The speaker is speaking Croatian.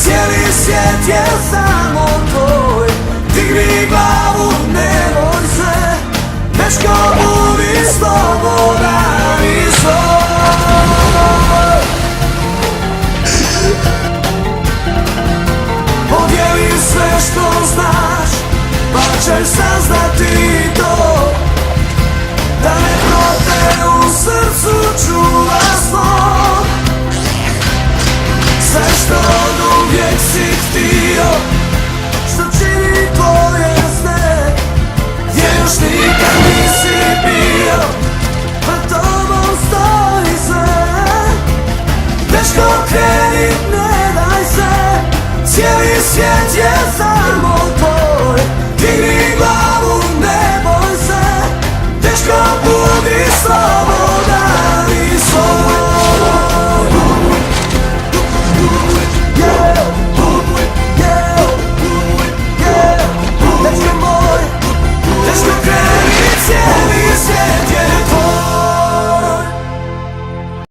cijeli svijet je samo tvoj. Digni glavu, ne boj se, dečko budi slobodan i svoj. Podijeli sve što znaš, pa ćeš saznati to, da neko te u srcu čuva slom. Sve što od uvijek si htio, što čini tvoje sne, gdje još nikad nisi bio, pred tobom stoji sve. Dečko kreni, ne daj se, cijeli svijet je samo tvoj.